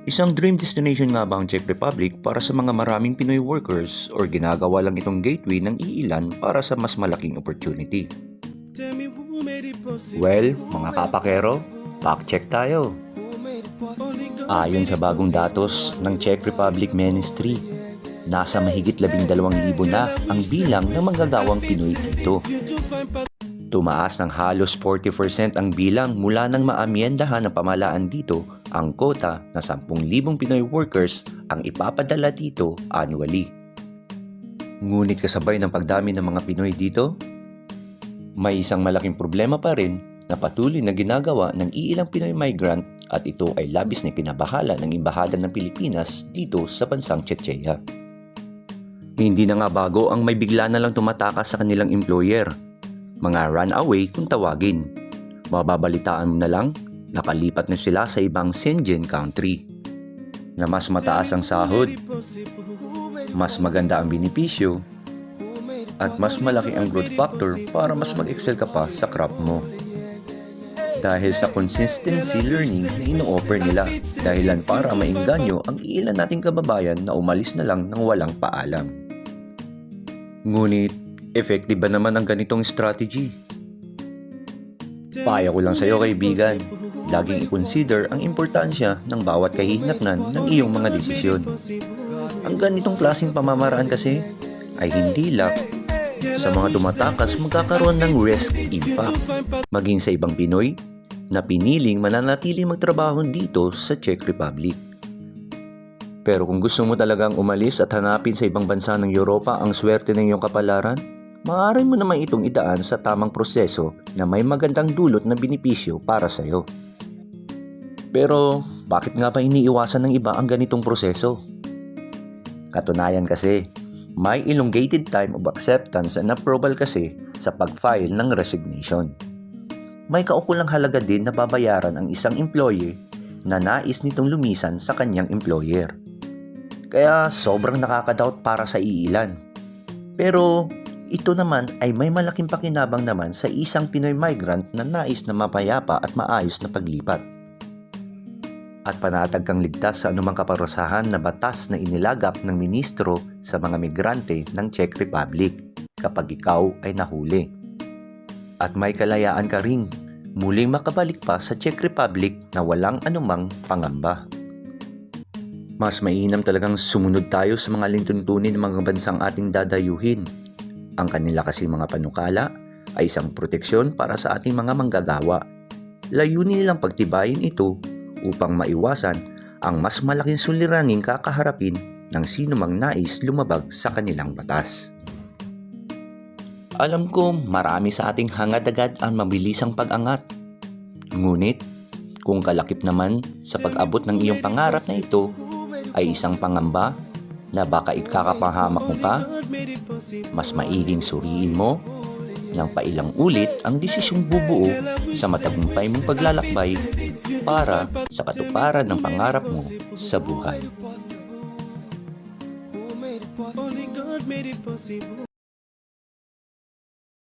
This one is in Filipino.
Isang dream destination nga ba ang Czech Republic para sa mga maraming Pinoy workers or ginagawa lang itong gateway ng iilan para sa mas malaking opportunity? Well, mga kapakero, fact-check tayo. Ayon sa bagong datos ng Czech Republic Ministry, nasa mahigit 12,000 na ang bilang ng manggagawang Pinoy dito. Tumaas ng halos 40% ang bilang mula nang maamyendahan ng pamahalaan dito ang kota na 10,000 Pinoy workers ang ipapadala dito annually. Ngunit kasabay ng pagdami ng mga Pinoy dito, may isang malaking problema pa rin na patuloy na ginagawa ng iilang Pinoy migrant at ito ay labis na kinabahala ng Embahada ng Pilipinas dito sa bansang Czechia. Hindi na nga bago ang may bigla na lang tumatakas sa kanilang employer. Mga runaway kung tawagin. Mababalitaan mo na lang, nakalipat na sila sa ibang Schengen country. Na mas mataas ang sahod, mas maganda ang benepisyo, at mas malaki ang growth factor para mas mag-excel ka pa sa craft mo. Dahil sa consistency learning na ino-offer nila, dahilan para maingganyo ang ilan nating kababayan na umalis na lang ng walang paalam. Ngunit, effective ba naman ang ganitong strategy? Payo ko lang sa iyo kaibigan, laging i-consider ang importansya ng bawat kahihinatnan ng iyong mga desisyon. Ang ganitong klaseng pamamaraan kasi ay hindi lang sa mga tumatakas magkakaroon ng risk impact, maging sa ibang Pinoy na piniling mananatiling magtrabaho dito sa Czech Republic. Pero kung gusto mo talagang umalis at hanapin sa ibang bansa ng Europa ang swerte ng iyong kapalaran, maaari mo naman itong idaan sa tamang proseso na may magandang dulot na benepisyo para sa iyo. Pero bakit nga ba iniiwasan ng iba ang ganitong proseso? Katunayan kasi, may elongated time of acceptance and approval kasi sa pag-file ng resignation. May kaukulang halaga din na babayaran ang isang employee na nais nitong lumisan sa kanyang employer. Kaya sobrang nakaka-doubt para sa iilan. Pero ito naman ay may malaking pakinabang naman sa isang Pinoy migrant na nais na mapayapa at maayos na paglipat. At panatag kang ligtas sa anumang kaparusahan na batas na inilagak ng ministro sa mga migrante ng Czech Republic kapag ikaw ay nahuli. At may kalayaan ka ring muling makabalik pa sa Czech Republic na walang anumang pangamba. Mas mainam talagang sumunod tayo sa mga lintuntunin ng mga bansang ating dadayuhin. Ang kanila kasi mga panukala ay isang proteksyon para sa ating mga manggagawa. Layunin nilang pagtibayin ito upang maiwasan ang mas malaking suliraning kakaharapin ng sino mang nais lumabag sa kanilang batas. Alam ko marami sa ating hangad-agad ang mabilisang pag-angat. Ngunit kung kalakip naman sa pag-abot ng iyong pangarap na ito ay isang pangamba na baka ikakapahamak mo pa, mas maiging suriin mo ng pailang ulit ang desisyong bubuo sa matagumpay mong paglalakbay para sa katuparan ng pangarap mo sa buhay.